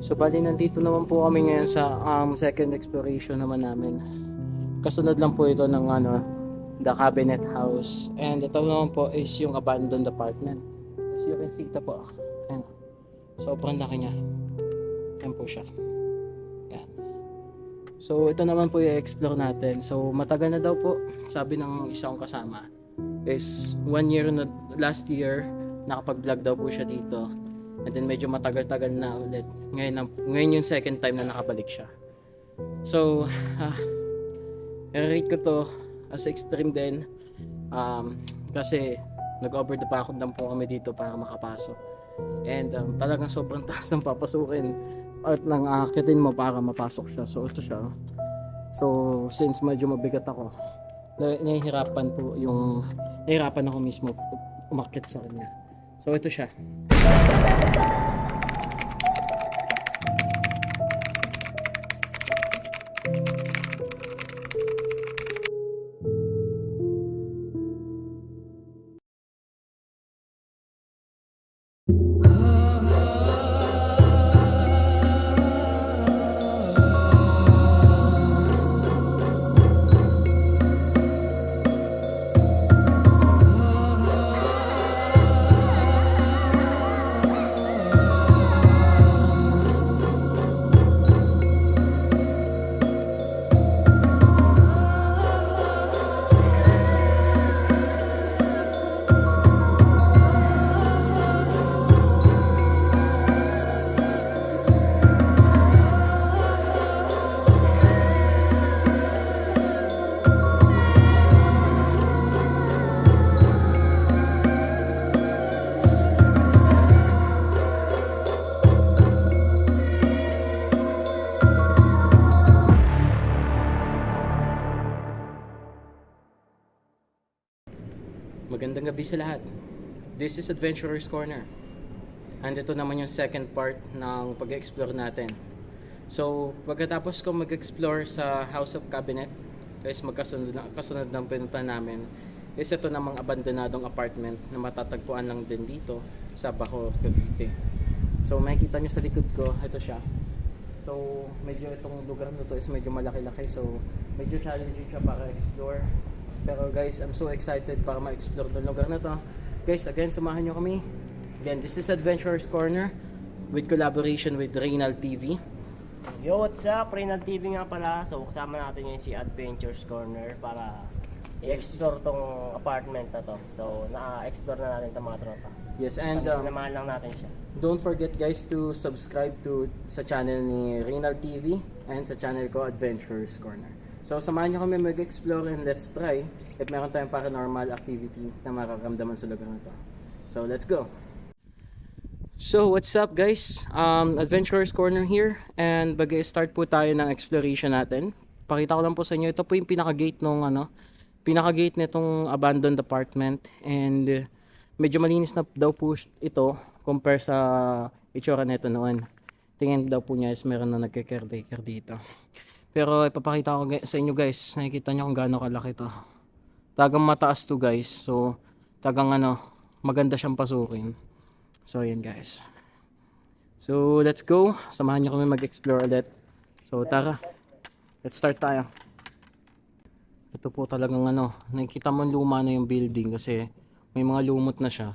So bali nandito naman po kami ngayon sa second exploration naman namin. Kasunod lang po ito ng the cabinet house. And ito naman po is yung abandoned apartment. As you can see, ito po. Ayan. Sobrang laki niya. Ayan po siya. Ayan. So ito naman po yung explore natin. So matagal na daw po, sabi ng isang kasama, is 1 year na, last year nakapag-vlog daw po siya dito. And then medyo matagal-tagal na ulit. Ngayon yung second time na nakabalik siya. So, i-rate ko to as extreme din. Kasi nag-over the background lang po kami dito para makapasok. And talagang sobrang taas ng papasukin at nang aakitin mo para mapasok siya. So, ito siya. So, since medyo mabigat ako, nahihirapan ako mismo umakyat sa kanya. So, ito siya. Magandang gabi sa lahat. This is Adventurer's Corner. And ito naman yung second part ng pag-explore natin. So, pagkatapos ko mag-explore sa House of Cabinet, guys, kasunod ng pinunta namin, is ito namang abandonadong apartment na matatagpuan lang din dito sa Bacoor, Cavite. So, makikita nyo sa likod ko, ito siya. So, medyo itong lugar na to is medyo malaki-laki. So, medyo challenging siya para explore. Pero guys, I'm so excited para ma-explore itong lugar na to. Guys, again, samahan nyo kami. Again, this is Adventurer's Corner with collaboration with Reynal TV. Yo, what's up? Reynal TV nga pala. So, kasama natin ngayon si Adventure's Corner para i-explore tong apartment na to. So, na-explore na natin itong mga tropa. Yes, and sinamahan lang natin siya. don't forget guys to subscribe to sa channel ni Reynal TV and sa channel ko Adventurer's Corner. So, samahan nyo kami mag-explore and let's try if meron tayong paranormal activity na mararamdaman sa lugar na to. So, let's go! So, what's up guys? Adventurer's Corner here and mag-start po tayo ng exploration natin. Pakita ko lang po sa inyo, ito po yung pinaka-gate nitong abandoned apartment and medyo malinis na daw po ito compare sa itsura nito noon. Tingin daw po niya is meron na nagke-caretaker dito. Pero ipapakita ko sa inyo guys, nakikita nyo kung gaano kalaki to. Tagang mataas to guys, so tagang maganda siyang pasukin. So ayan guys. So let's go, samahan nyo kami mag-explore ulit. So tara, let's start tayo. Ito po talagang nakikita mo luma na yung building kasi may mga lumot na siya.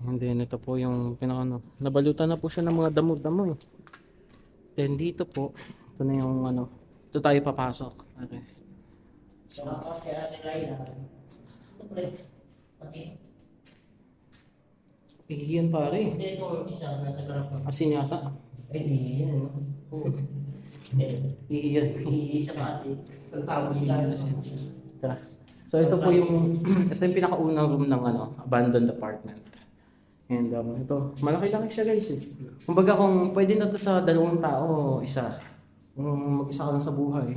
And then ito po yung nabalutan na po siya ng mga damo-damo eh. Then dito po, ito na yung ito tayo papasok. Okay. So, iyan pare. Hindi, ito isa nasa garap. Asin yata. Ay, di yan. Iyan. Isa pa kasi. Tawag yung asin. Tara. So ito po yung pinakaunang room ng abandoned apartment. And ito, malaki-laki siya guys eh. Kumbaga kung pwede na to sa 2 tao, isa. Kung mag-isa ka lang sa buhay.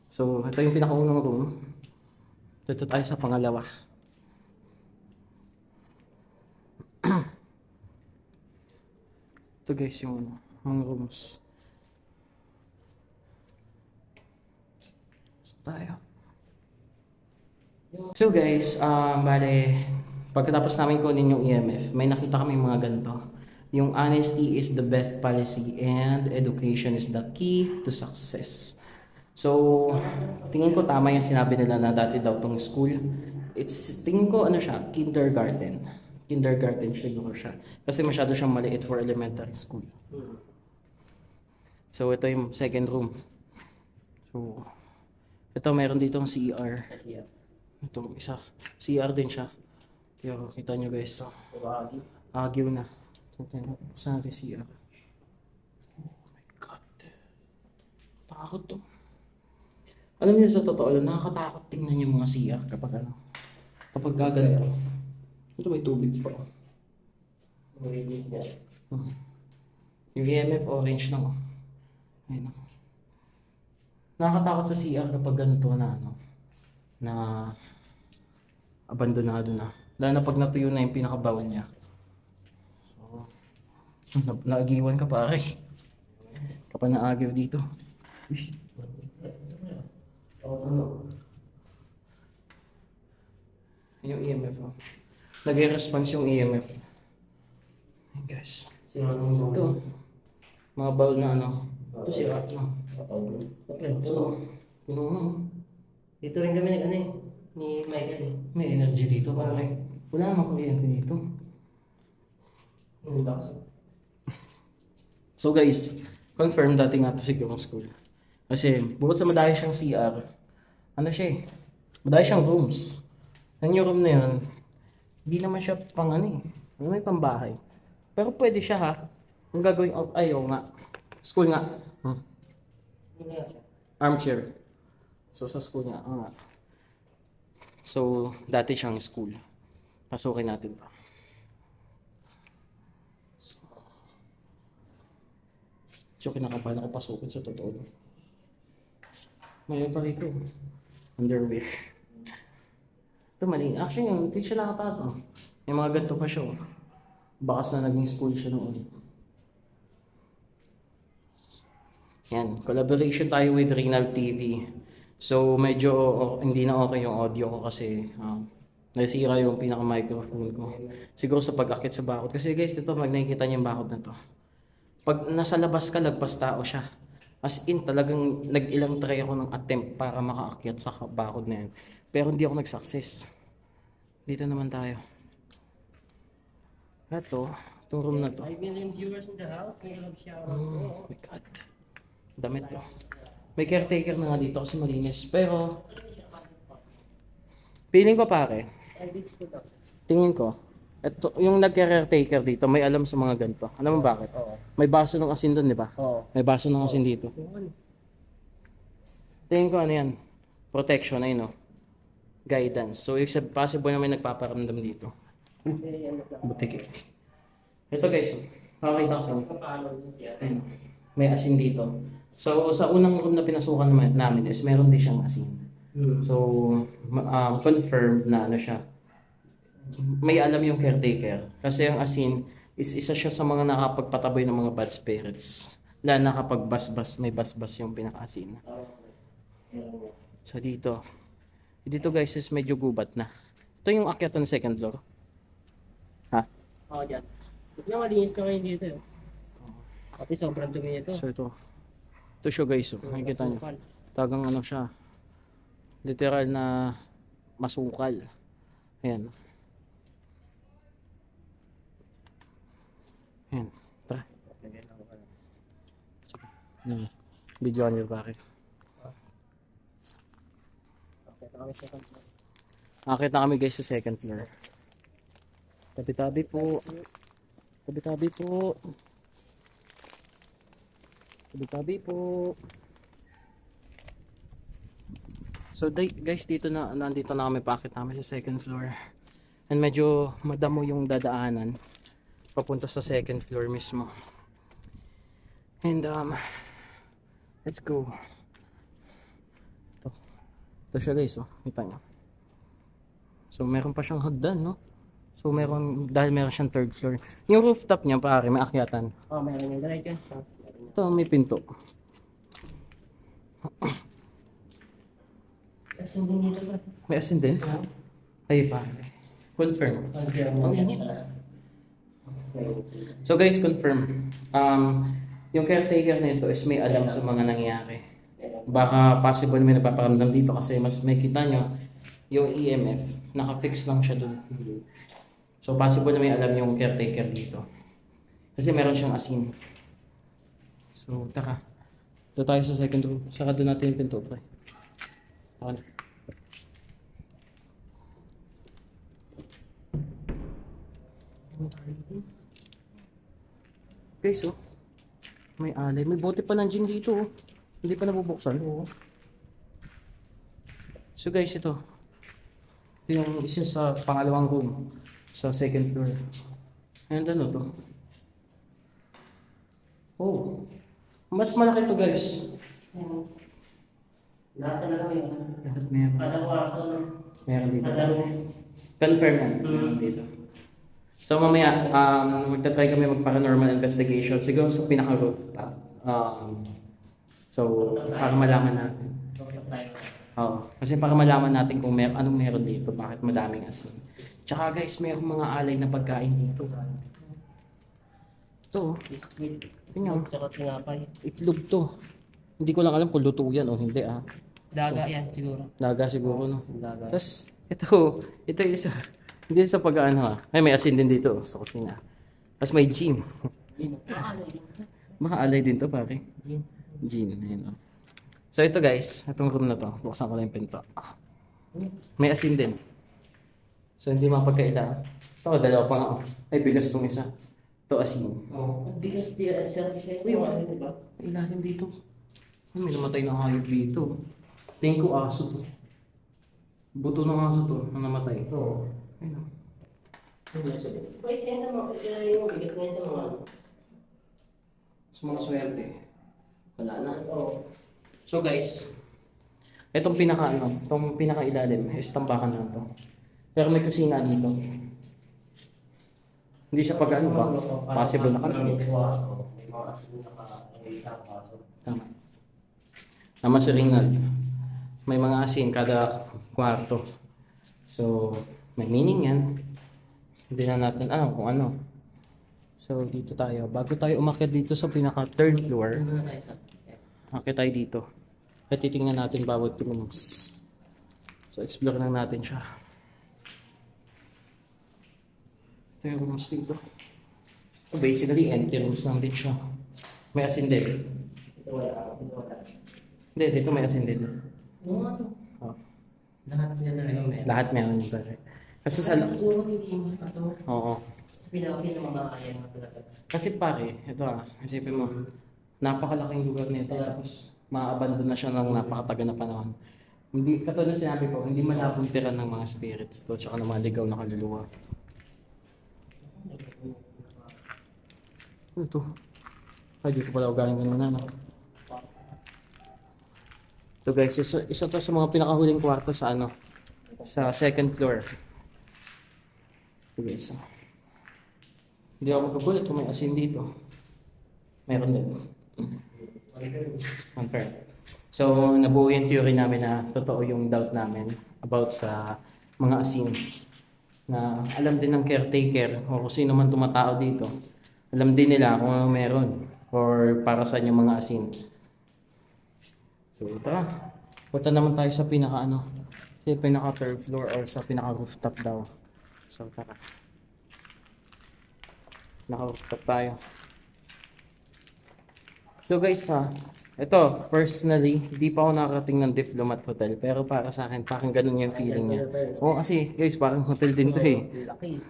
So ito yung pinakaunang room. Dito tayo sa pangalawa. Ito guys yung mga rooms. So tayo. So guys, bale, pagkatapos namin kunin yung EMF, may nakita kami mga ganito Yung honesty is the best policy and education is the key to success. So, tingin ko tama yung sinabi nila na dati daw tong school. Tingin ko ano siya, kindergarten. Kindergarten siguro siya. Kasi masyado siyang maliit for elementary school. So, ito yung second room. So, ito meron ditong CR. Itong isa. CR din siya. Pero kita nyo guys. Agyo na. Saan natin CR? Oh my God. Takot to. Alam niyo sa totoo lang, nakakatakot tingnan yung mga CR kapag ano. Kapag gaganto. Ito may tubig pa. Yung EMF orange lang. Ayun. Nakakatakot sa CR kapag ganito na ano. Na abandonado na. Lalo na pag natuyo na yung pinakabawal niya. So, naagiwan ka pare. Kapag naagiw dito. Shit. Yung EMF oh. Nag-response yung EMF. Hey guys. Ito. Mga bowl na ano. Ito si Rat no. So, pinuno. Dito rin kami nag-ano eh. Ni Michael eh. May energy dito pare. Wala namang kuryente dito. So guys, confirm dati nga to si Gong School. Kasi bukod sa madami siyang CR, ano siya eh, madami siyang rooms. Ang yung room na yun, hindi naman siya pang ano eh, ano may pambahay. Pero pwede siya ha, kung gagawin, ayaw nga, school nga. Armchair. So sa school nga, nga. So dati siyang school. Pasukin natin to. So kinakabahan ako pasukin sa totoo. Mayroon pa rito. Underwear. Ito mali. Actually, hindi siya nakatato. May mga ganito pa siya. Bakas na naging school siya noon. Yan. Collaboration tayo with Rinal TV. So, medyo hindi na okay yung audio ko kasi nasira yung pinaka-microphone ko. Siguro sa pag-akit sa bakod. Kasi guys, dito pag nakikita niyo yung bakod na to. Pag nasa labas ka, lagpas tao siya. As in, talagang nag-ilang try ako ng attempt para makaakyat sa bakod na yan. Pero hindi ako nag-success. Dito naman tayo. Ito, itong room na to. 5 million viewers in the house. May love shout out. Oh my God. Damit to. May caretaker na nga dito kasi malinis. Pero, feeling ko pare, tingin ko, ito, yung nag-caretaker dito, may alam sa mga ganito. Alam mo bakit? Oo. May baso ng asin doon, di ba? Oo. May baso ng asin dito. Tingin ko ano yan, protection ay no, guidance. So, possible na may nagpaparamdam dito. Butik eh. Ito guys, makakita ko sa inyo. Ayun, may asin dito. So, sa unang room na pinasukan namin is meron din siyang asin. So, confirmed na ano siya. May alam yung caretaker. Kasi ang asin is isa siya sa mga nakapagpataboy ng mga bad spirits. Lalo na kapag may basbas yung pinaka-asin. So dito. Dito guys is medyo gubat na. Ito yung akyat ng second floor. Ha? Oo, dyan. Ba't nga malinis ka ngayon dito eh. Pati sobrang dumi nito. So ito. Ito siya guys. Oh. Nakikita nyo. Tagang ano siya. Literal na masukal. Ayan. Ayan. Tara. Video nyo bakit? Akit na kami guys sa second floor. Tabi-tabi po. Tabi-tabi po. Tabi-tabi po. So guys, dito na nandito na kami, paakit namin sa second floor. And medyo madamo yung dadaanan papunta sa second floor mismo. And let's go. Ito siya guys, oh. Kita nyo. So meron pa siyang hagdan, no? So dahil meron siyang third floor. Yung rooftop niya pare, may akyatan. Oo, meron yung direct yan. Ito, may pinto. Asin din dito ba? May asin din? Ay pare. Confirm. Ang init. So guys, confirm. Yung caretaker nito is may alam sa mga nangyayari. Baka possible may napaparamdam dito kasi mas may kita nyo yung EMF, naka-fix lang siya dun. So possible na may alam yung caretaker dito. Kasi meron siyang asin. So tara. Ito tayo sa second room. Saka doon natin yung pinto, pre. Saka na. Guys, oh. May alay. May bote pa ng gin dito, oh. Hindi pa nabubuksan. Oh. So guys, ito. Ito yung isa sa pangalawang room. Sa second floor. And ano to? Oh. Mas malaki to, guys. Lahat talaga may Lahat meron. kada kwarto na. Meron dito. Kada room. Confirm yan. Meron dito. So mamaya, magta-try kami mag-paranormal investigation. Siguro sa pinaka-rooftop. So, para malaman natin. Oo. Kasi para malaman natin kung anong meron dito, bakit madaming asin. Tsaka guys, mayroong mga alay na pagkain dito. Ito, Biscuit. tingnan. Tsaka tinapay. Itlog to. Hindi ko lang alam kung luto yan o hindi ah. Daga yan siguro. Daga siguro no. Daga. Tapos, ito yung isa. Hindi sa pag-ano ha. Ay, may asin din dito sa kusina. Tapos may gin. Makaalay din to pare. Gin. Ayun, oh. So ito guys, itong room na to. Buksan ko lang yung pinto. May asin din. So hindi mapagkaila. Ito, dalawa pa nga. Ay, bigas tong isa. Ito asin. Oh, bigas di sir. Uy, Di ba? may ilalim dito. Ay, may namatay na hayop dito. Tingin ko aso to. Buto ng aso to na namatay. Oo. Ayun, oh. Wait, sa mga yung bigas na yan sa mga ano. Sa mga swerte. Wala na. Oo. So guys, itong itong pinaka-ilalim is tambakan na to. Pero may kusina dito. Hindi siya pag-ano ba? Possible na kami. Tama. Tama si Rinald. May mga asin kada kwarto. So, may meaning yan. Hindi na natin alam kung ano. So, dito tayo. Bago tayo umakyat dito sa pinaka third floor, akit tayo dito. At titingnan natin bawat rooms. So, explore lang natin siya. Ito yung rooms dito. So, basically, empty rooms lang din siya. May asin din. Hindi, dito may asin din. Oh. Lahat na talaga meron. Lahat meron yung pare. Kasi sa... Siguro hindi mo ito. Oo. Pinamamahaya mo talaga. Kasi pare, ito isipin mo, napakalaking lugar nito tapos ma-abandon na siya ng napakatagal na panahon. Hindi, katulad na sinabi ko, hindi malabong tira ng mga spirits to tsaka ng mga ligaw na kaluluwa. Ano to? Ay, dito pala ako galing kanina, no? Ito guys, isa to sa mga pinakahuling kwarto sa sa second floor. Ito guys. Hindi ako magkagulat kung may asin dito. Meron din. Confirm. So, nabuo yung theory namin na totoo yung doubt namin about sa mga asin. Na alam din ng caretaker o kung sino man tumatao dito. Alam din nila kung ano meron or para saan yung mga asin. So, tara. Punta naman tayo sa pinaka third floor or sa pinaka rooftop daw. So, tara. Naka-rooftop tayo. So guys ito, personally, hindi pa ako nakarating ng Diplomat Hotel. Pero para sa akin, parang ganun yung feeling niya. Oo, kasi guys, parang hotel din to eh. Laki.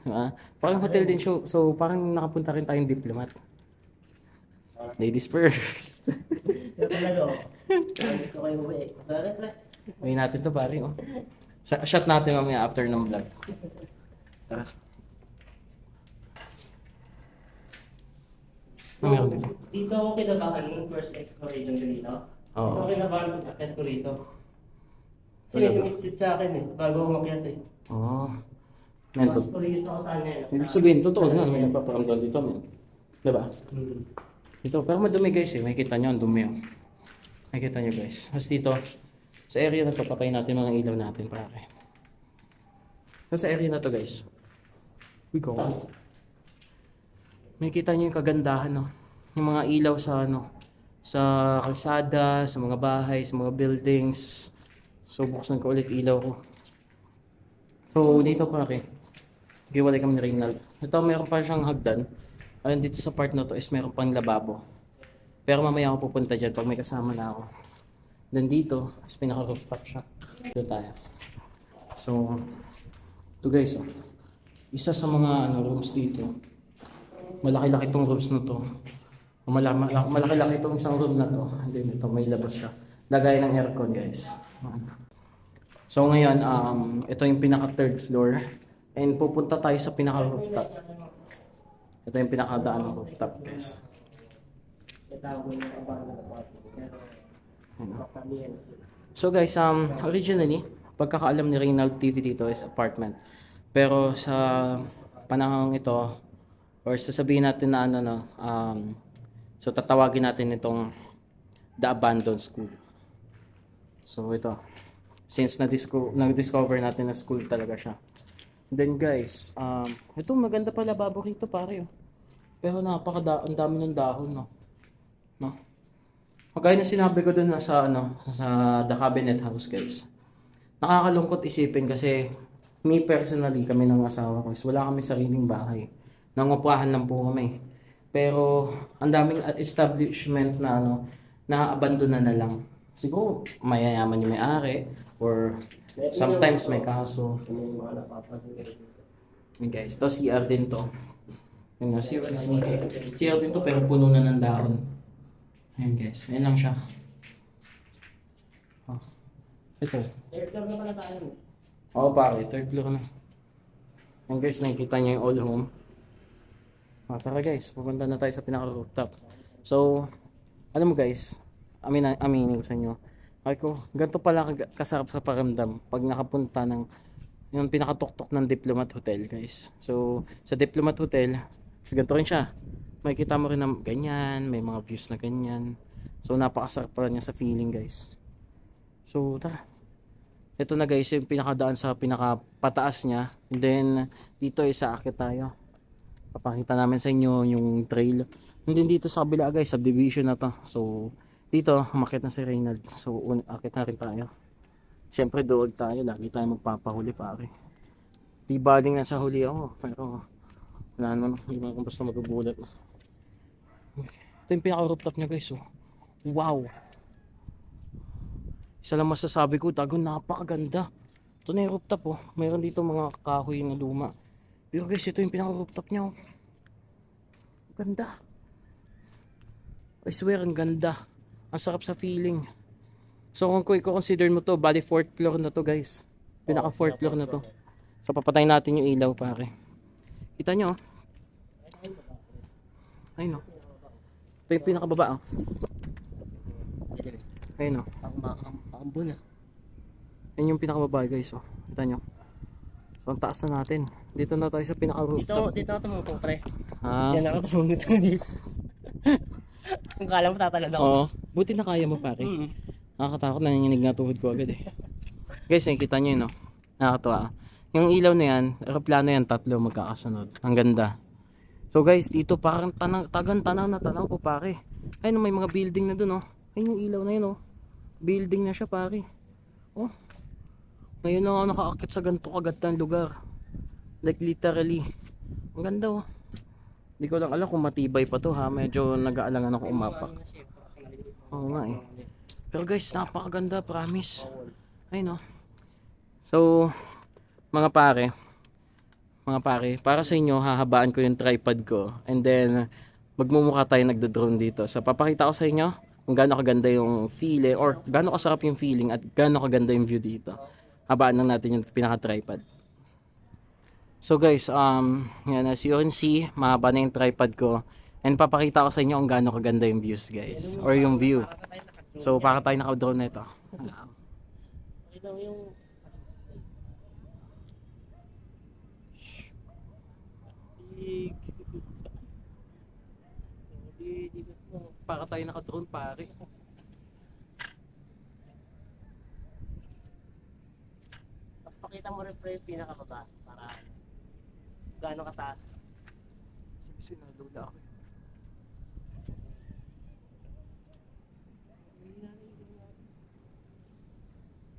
Parang hotel din show. So, parang nakapunta rin tayong Diplomat. Ladies first. Pero talaga, gusto kayo uwi. Sorry, pre. Uwi natin to pare, oh. Shot natin mamaya after ng vlog. Tara. Ano meron dito? Dito ako kinabahan yung first exploration ko dito. Oo. Dito ako kinabahan kung akit ko rito. Kasi Wala may ba? sumitsit sa akin eh, bago ako makyat eh. Oo. Mas curious ako saan ngayon. Ibig sabihin, totoo nga, may nagpaparamdam dito, man. Diba? Ito, pero madumi guys eh. Makikita nyo, ang dumi oh. Makikita nyo guys. Tapos dito, sa area na to, patay natin mga ilaw natin, pare. So sa area na to guys, we go. Makikita nyo yung kagandahan, no? Yung mga ilaw sa ano, sa kalsada, sa mga bahay, sa mga buildings. So buksan ko ulit ilaw ko. So dito pare, giwalay kami ni Reynald. Ito meron pa siyang hagdan. Ayun dito sa part na to is meron pang lababo. Pero mamaya ako pupunta dyan pag may kasama na ako. Then dito is pinaka-rooftop siya. Dito tayo. So, ito guys, oh. Isa sa mga rooms dito. Malaki-laki tong rooms na to. Malaki-laki itong isang room na to. And then ito may labas siya. Lagay ng aircon guys. So ngayon, ito yung pinaka third floor. And pupunta tayo sa pinaka rooftop. Ito yung pinakadaan ng rooftop guys. So guys, originally, pagkakaalam ni Reynald TV dito is apartment. Pero sa panahong ito, or sasabihin natin na ano no, so tatawagin natin itong The Abandoned School. So ito, since na-discover natin na school talaga siya. Then guys, ito maganda pala lababo rito pare. Oh. Pero ang dami ng dahon no. No. Kagaya na sinabi ko dun sa The Cabinet House guys. Nakakalungkot isipin kasi me personally kami ng asawa ko is wala kami sariling bahay. Nangungupahan lang po kami. Pero ang daming establishment na na-abandona na lang. Siguro mayayaman yung may-ari or sometimes may kaso. Hey guys, to CR din to. Yung CR din to pero puno na ng dahon. Ayan guys, ayan lang siya. Oh. Ito. Third floor na pala tayo. Oo pare, third floor na. Ayan guys, nakikita niyo yung all home. Tara guys, pupunta na tayo sa pinaka-rooftop. So, alam mo guys, aminin ko sa inyo. Ay ko, ganito pala kasarap sa paramdam pag nakapunta ng yung pinakatuktok ng Diplomat Hotel guys. So, sa Diplomat Hotel, ganito rin siya. Makikita mo rin na ganyan, may mga views na ganyan. So, napakasarap pala niya sa feeling guys. So, tara. Ito na guys, yung pinakadaan sa pinakapataas niya. And then, dito isa akit tayo. Papakita namin sa inyo yung trail. And then dito sa kabila guys, subdivision na to. So, dito, umakit na si Reynald. So, akit na rin tayo. Siyempre, doon tayo. Lagi tayo magpapahuli pare. Di baling na sa huli ako. Pero, wala naman. Hindi mo kung basta magugulat. Ito yung pinaka-rooftop niya guys. Oh. Wow! Isa lang masasabi ko, tago napakaganda. Ito na yung rooftop oh. Mayroon dito mga kahoy na luma. Pero guys, ito yung pinaka-rooftop niya oh. Ganda. I swear, ang ganda. Ang sarap sa feeling. So kung i-consider mo to, bali 4th floor na to guys. Pinaka 4th floor na to. So papatayin natin yung ilaw pare. Kita nyo oh. Ayun oh. Ito yung pinakababa oh. Ayun oh. Ang buna. Ayun yung pinakababa guys oh. Kita nyo. So ang taas na natin. Dito na tayo sa pinaka-rooftop. Dito ako tumutong pre. Ah. Yan ako tumutong dito. Kung kala mo tatalon ako. Oo. Buti na kaya mo pare. Nakakatakot, nanginginig na tuhod ko agad eh. Guys, nakikita nyo yun no. Nakakatawa. Yung ilaw na yan, aeroplano yan, 3 magkakasunod. Ang ganda. So guys, dito parang tanaw na tanaw po pare. Ayun may mga building na dun oh. Ayun yung ilaw na yun oh. Building na siya pare. Oh. Ngayon lang ako nakaakit sa ganito kagandang lugar. Like literally. Ang ganda oh. Hindi ko lang alam kung matibay pa to ha. Medyo nag-aalangan ako umapak. Oo nga eh. Pero guys, napakaganda, promise. Ayun oh. So, mga pare, para sa inyo, hahabaan ko yung tripod ko. And then, magmumukha tayo nagdo-drone dito. So, papakita ko sa inyo kung gaano kaganda yung feeling or gaano kasarap yung feeling at gaano kaganda yung view dito. Habaan lang natin yung pinaka-tripod. So guys, yan, as you can see, mahaba na yung tripod ko. And papakita ko sa inyo kung gaano kaganda yung views guys. Or yung view. So, para tayo naka-drone na ito. Para tayo naka-drone pare. Tapos pakita mo rin pre yung pinakababa para gaano kataas. Sinalula ako.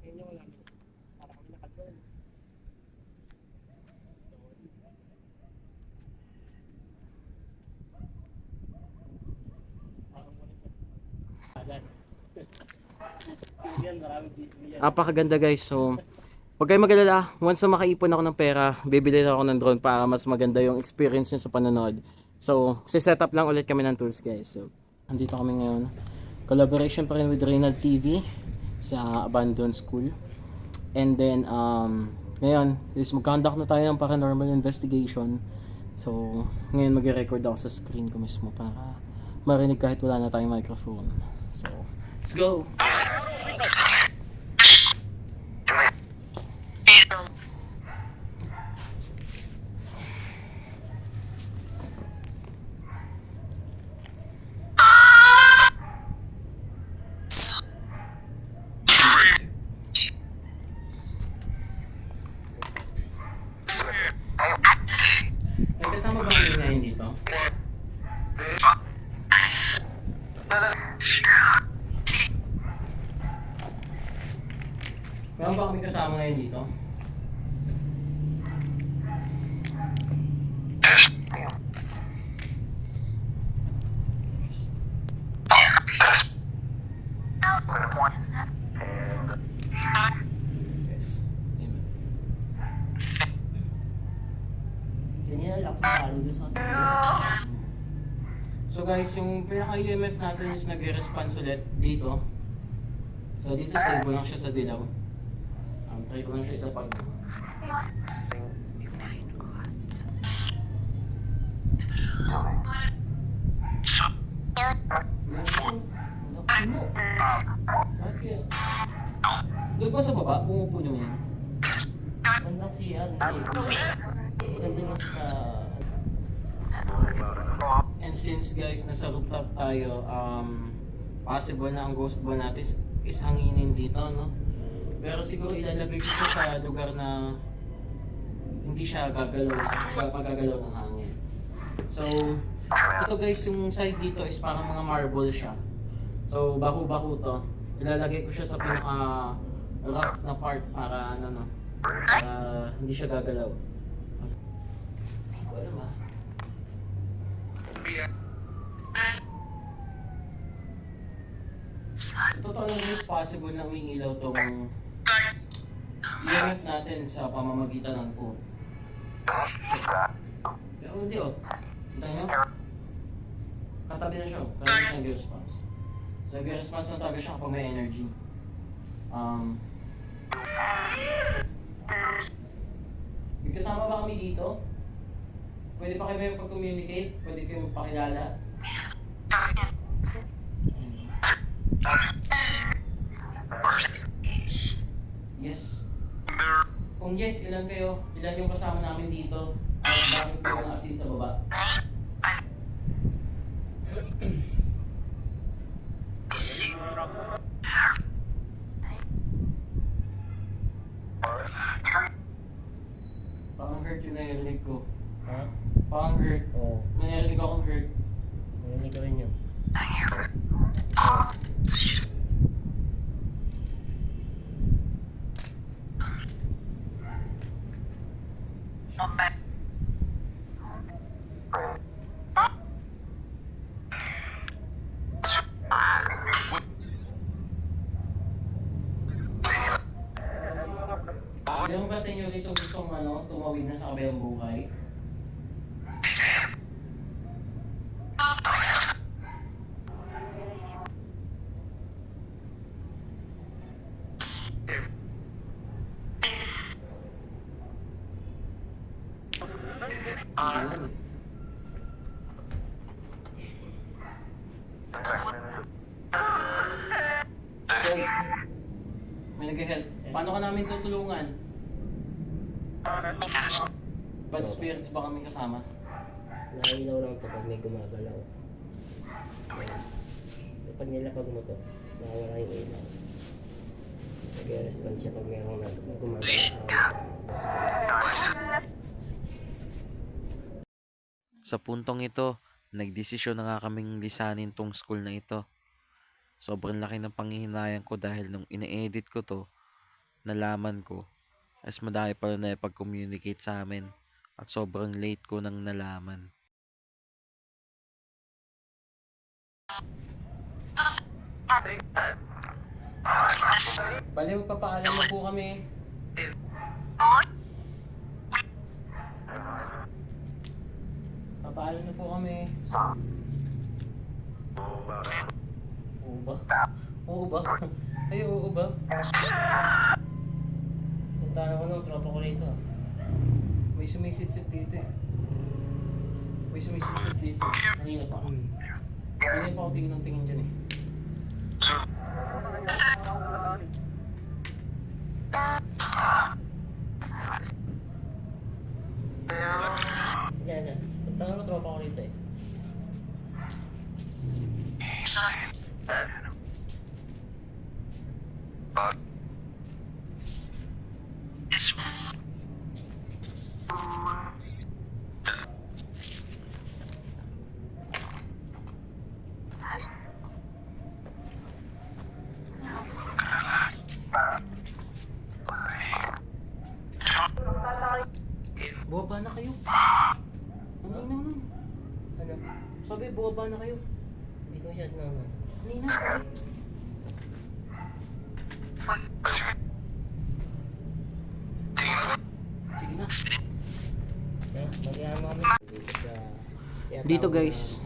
Ngayon yung namin. Para kami nakadol. Yan, maraming display yan. Napakaganda guys. So, huwag kayong mag-alala. Once na makaipon ako ng pera, bibili ako ng drone para mas maganda yung experience nyo sa panonood. So, set up lang ulit kami ng tools guys. So, andito kami ngayon. Collaboration pa rin with Reynald TV sa Abandoned School. And then, ngayon is mag-conduct na tayo ng paranormal investigation. So, ngayon mag-record ako sa screen ko mismo para marinig kahit wala na tayong microphone. So, let's go! May kasama ba kami ngayon dito? Meron ba kami kasama ngayon dito? Yes. Amen. Ganyan lang sa palo doon sa So guys, yung pinaka-EMF natin is nag-response ulit dito. So dito stable lang siya sa dilaw. Try ko lang siya itapag. Doon ba sa baba? Pumupuno yan. bandang CR, hindi. Ganda na sa... And since guys, nasa rooftop tayo, possible na ang ghost ba natin is hanginin dito, no? Pero siguro ilalagay ko siya sa lugar na hindi siya gagalaw ng hangin. So, ito guys, yung side dito is parang mga marble siya. So, baho-baho to. Ilalagay ko siya sa pinaka rough na part para ano no, para hindi siya gagalaw. Hindi ko alam ah. Totoo lang is possible na umingilaw tong EMF natin sa pamamagitan ng phone. Pero hindi oh. Ito nyo? Katabi na siya. Katabi siyang nag-response. So nag-response na talaga siya kapag may energy. May kasama ba kami dito? Pwede pa kayo pag-communicate? Pwede kayo magpakilala? Yes. Kung yes, ilan kayo? Ilan yung kasama namin dito? Bakit kayo na-absent sa baba? Parang hurt yung narinig ko. Ha? Parang hurt. Oo. May narinig akong hurt. Narinig ko rin yun. Meron ba sa inyo dito gustong tumawid na sa kabilang buhay? Ayun. So, may nag-help. Paano ka namin tutulungan? Bad spirits ba kami kasama? Nailaw lang ito pag may gumagalaw. Pag nilapag mo to, nawawala yung ilaw. Nag-response siya pag mayroong gumagalaw sa Sa puntong ito, nagdesisyon na nga kaming lisanin tong school na ito. Sobrang laki ng panghihinayang ko dahil nung ine-edit ko to, nalaman ko, as madami pala na ipag-communicate sa amin at sobrang late ko nang nalaman. Bale, magpapaalam na po kami. Papaalam na po kami. Oo ba? Oo ba? Ay, oo ba? Puntahan ako ng tropa ko rito. May sumisit-sit dito eh. May sumisit-sit dito. Kanina pa. Kanina pa ako tingin ng tingin dyan eh. Yan, yan. Puntahan ng tropa ko rito eh. Buwaba na kayo. Ano? Ano? Sabi, buwaba na kayo. Hindi ko siya na. Kanina. Sige na. Magyaman mo kami. Dito guys,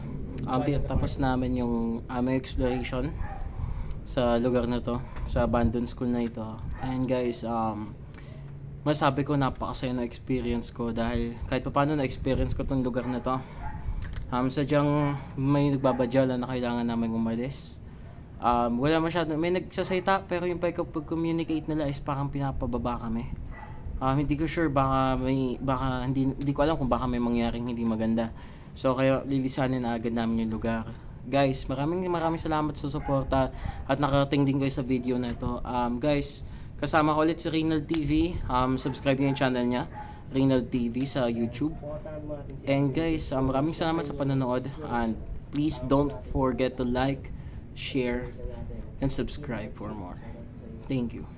tapos namin yung aming exploration sa lugar na to, sa abandoned school na ito. And guys, masabi ko napakasaya na experience ko dahil kahit pa paano na-experience ko tong lugar na to. Sadyang may nagbabadyala na kailangan namin umalis. Wala masyado, may nagsasalita pero yung pag-communicate nila is parang pinapababa kami. Hindi ko sure, baka hindi ko alam kung baka may mangyaring hindi maganda. So kaya lilisanin na agad namin yung lugar. Guys, maraming salamat sa suporta at nakarating din kayo sa video na ito. Guys, kasama ko ulit si Reynald TV. Subscribe niyo yung channel niya, Reynald TV sa YouTube. And guys, maraming salamat sa panonood and please don't forget to like, share, and subscribe for more. Thank you.